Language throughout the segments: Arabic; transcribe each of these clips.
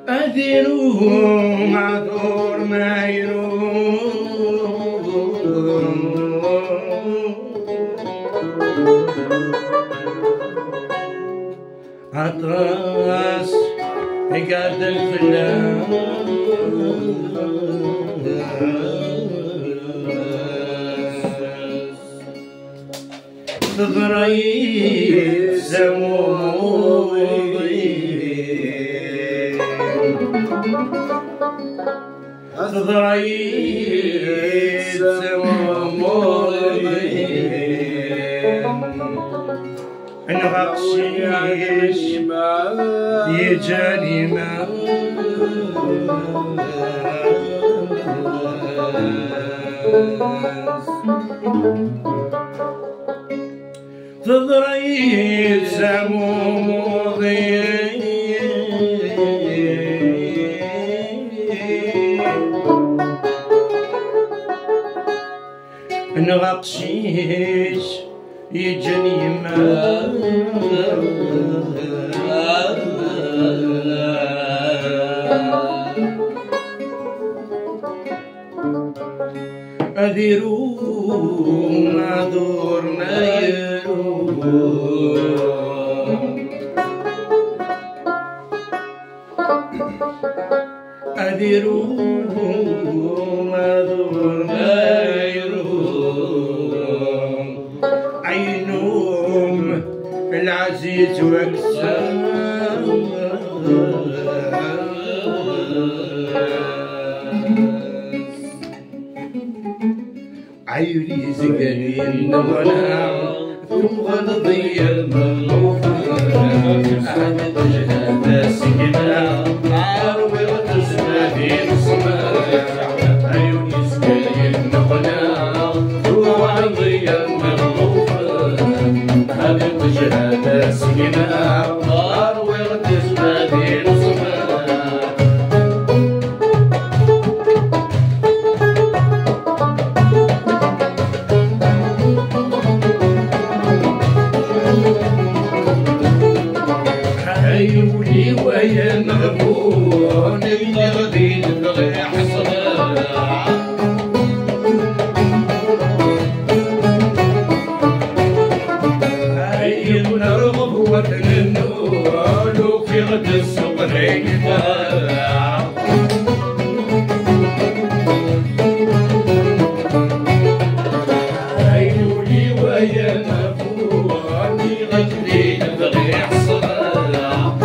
أديروهم عذور ما يروم عطاس يقعد الفلاس ضريب سمومي ضريب سمومي نغقشيش يجاني ما تضريب سمومي نغقشيش يجاني ما أديرو معذور ما يروم أديرو معذور ما يروم عينهم العزيز وكسام عيوني زقني النغنى ثم غنضي المغلوف أحمد وجهة سكنة عروي وتسمى نصمة عيوني زقني النغنى ثم غنضي المغلوف أحمد وجهة سكنة عروي وتسمى نصمة عيوني ويا مغبون الغدي نبغي حصرها عيون رغب وطن النور وفي غد السوق ريقها عيوني ويا مغبون الغدي نبغي حصرها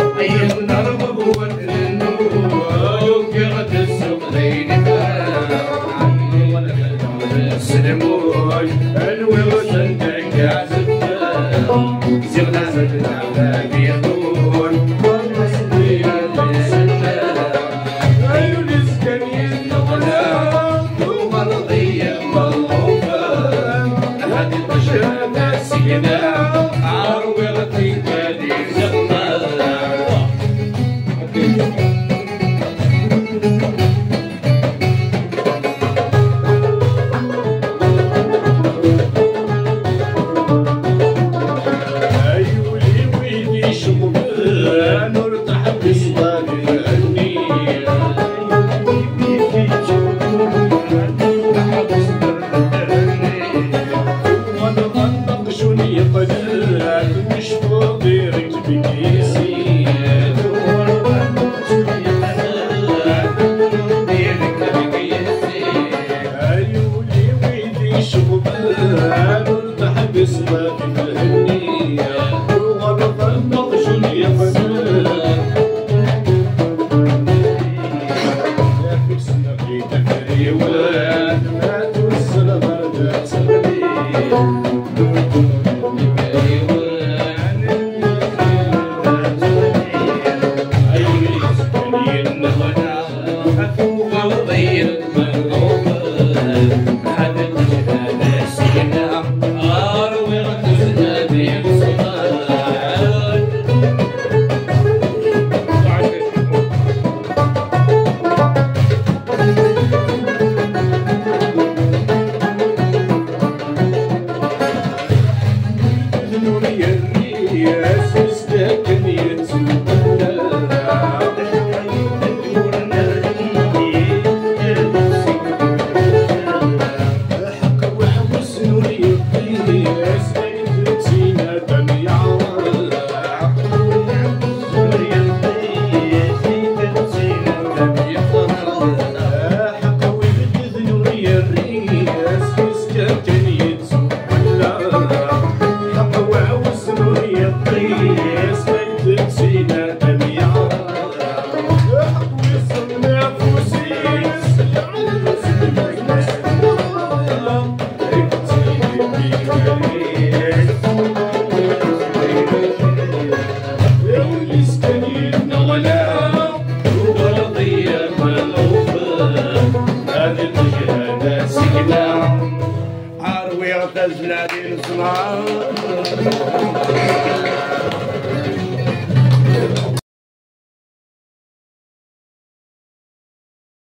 سلموي الوطن تنقاز زغنا زغنا بيضون عيون سكنين نغلا وغرضية مغلوفة هذه البشرة سيدة عروي غطيتها دي زغنا شوف هذه المجهدة سكنة عروي غتزل هذه الصنعة